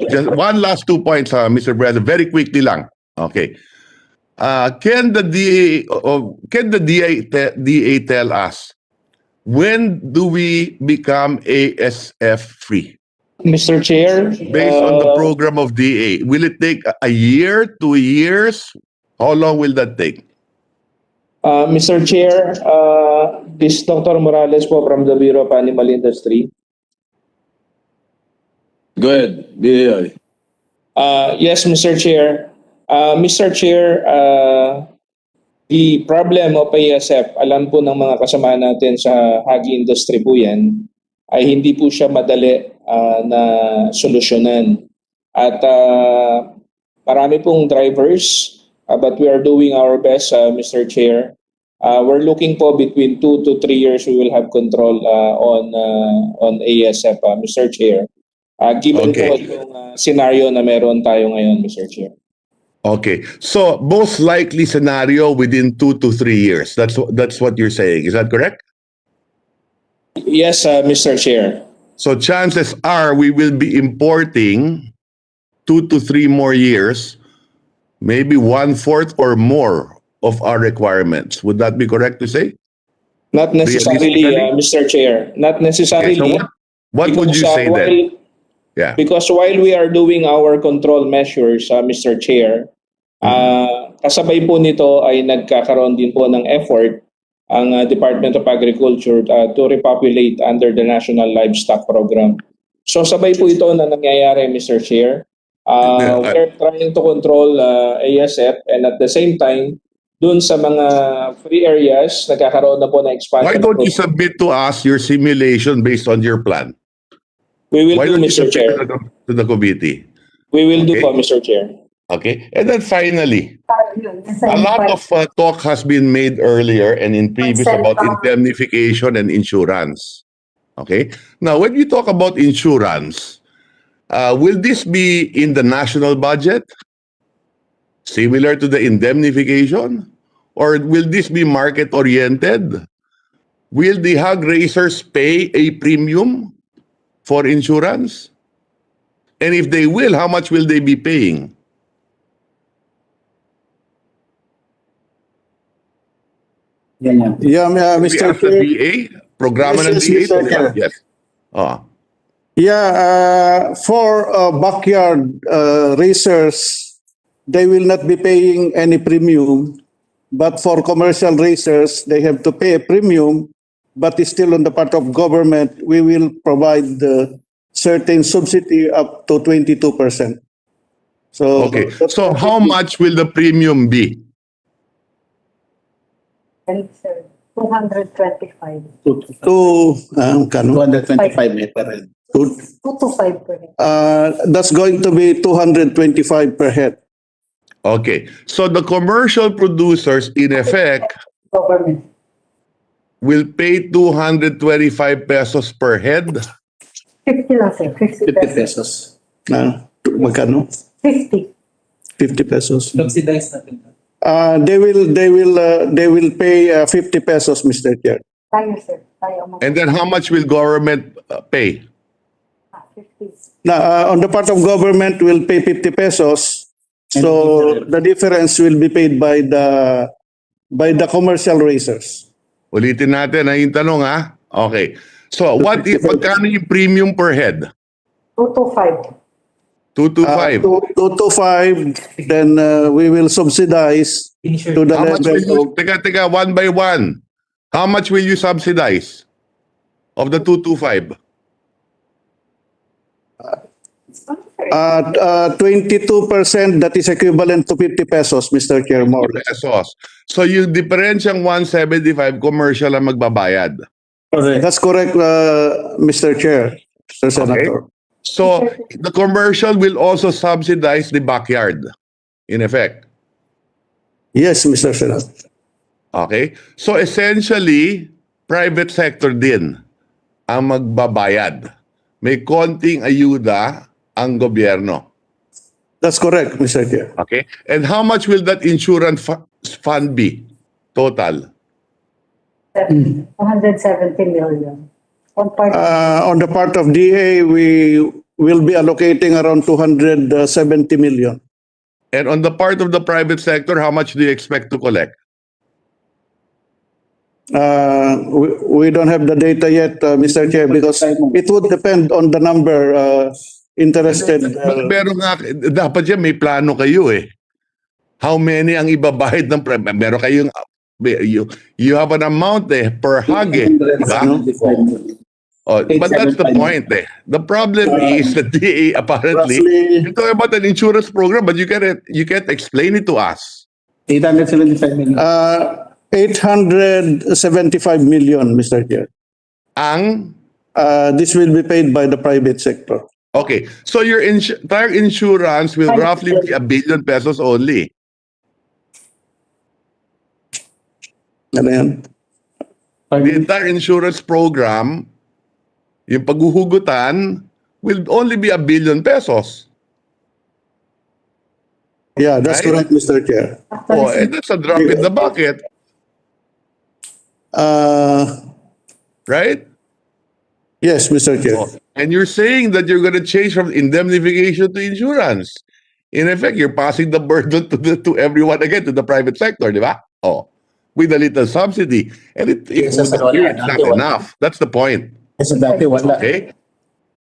Just one last 2 points, Mr. Brother, very quickly lang. Okay. Can the DA tell us when do we become ASF free? Mr. Chair, Based on the program of DA, will it take a year, 2 years? How long will that take? Mr. Chair, this Dr. Morales po from the Bureau of Animal Industry. Go ahead, BAI. Yes, Mr. Chair. Mr. Chair, the problem of ASF, alam po ng mga kasama natin sa hagi industry po yan, ay hindi po siya madali na solusyonan. At marami pong drivers, but we are doing our best, Mr. Chair. We're looking po between 2 to 3 years we will have control on ASF, Mr. Chair. Given po yung scenario na meron tayo ngayon, Mr. Chair. Okay. So, most likely scenario within 2 to 3 years. That's what you're saying. Is that correct? Yes, Mr. Chair. So, chances are we will be importing 2 to 3 more years, maybe 1/4 or more of our requirements. Would that be correct to say? Not necessarily, Mr. Chair. Not necessarily. Okay, so what would you say then? Yeah. Because while we are doing our control measures, Mr. Chair, kasabay po nito ay nagkakaroon din po ng effort ang Department of Agriculture to repopulate under the National Livestock Program. So sabay po ito na nangyayari, Mr. Chair. We're trying to control ASF and at the same time, dun sa mga free areas, nagkakaroon na po ng expansion. Why don't you submit to us your simulation based on your plan? We will Why do, don't you Mr. submit Chair. to the committee? We will do po, Mr. Chair. Okay. And then finally, a lot of talk has been made earlier and in previous about indemnification and insurance. Okay. Now, when you talk about insurance, will this be in the national budget? Similar to the indemnification? Or will this be market-oriented? Will the hog raisers pay a premium for insurance? And if they will, how much will they be paying? Yeah, Mr. The Chair. DA? Programa ng Yes, DA? Mr. Chair. Yes. Yeah, for backyard racers, they will not be paying any premium. But for commercial racers, they have to pay a premium. But it's still on the part of government, we will provide certain subsidy up to 22%. So, Okay. So how much will the premium be? Sir, 225. to, kano? 225 per head. 2 to 5 per head. That's going to be 225 per head. Okay. So the commercial producers, in effect, Government. will pay 225 pesos per head. 50 lang, sir. 50 50 pesos. pesos. Magkano? 50. 50 pesos. Subsidize natin. They will pay 50 pesos, Mr. Chair. Tayo, sir. Tayo ang And then how much will government pay? 50. Now, on the part of government, will pay 50 pesos. So the difference will be paid by the commercial racers. Ulitin natin yung tanong ha. Okay. So what if magkano yung premium per head? 2 to 5. 2 to 5. 2 to 5, then we will subsidize to the How much will level you, teka, one by one. How much will you subsidize of the 225? 22%, that is equivalent to 50 pesos, Mr. Chair, more or less. Pesos. So yung diferensyang 175 commercial ang magbabayad. That's correct, Mr. Chair, Mr. Senator. So the commercial will also subsidize the backyard, in effect. Yes, Mr. Senator. Okay? So essentially, private sector din ang magbabayad. May konting ayuda ang gobyerno. That's correct, Mr. Chair. Okay? And how much will that insurance fund be? Total? 270 million. On part On the part of DA, we will be allocating around 270 million. And on the part of the private sector, how much do you expect to collect? We don't have the data yet, Mr. Chair, because it would depend on the number interested. Pero nga, dapat yan may plano kayo eh. How many ang ibabahid ng meron kayong you have an amount eh per hog eh, diba? Oh, but that's the point eh. The problem is that they apparently you talk about an insurance program, but you can't explain it to us. 875 million. 875 million, Mr. Chair. Ang This will be paid by the private sector. okay, so your entire insurance will roughly be ₱1 billion only. Ano yan? The entire insurance program, yung paghuhugutan, will only be ₱1 billion. Yeah, that's Right? correct, Mr. Chair. Oh, and that's a drop in the bucket, right? Yes, Mr. Chair. Oh, and you're saying that you're going to change from indemnification to insurance. In effect, you're passing the burden to everyone again, to the private sector, di ba? Oh, with a little subsidy. And it's not enough. That's the point. Kasi dati wala. Okay?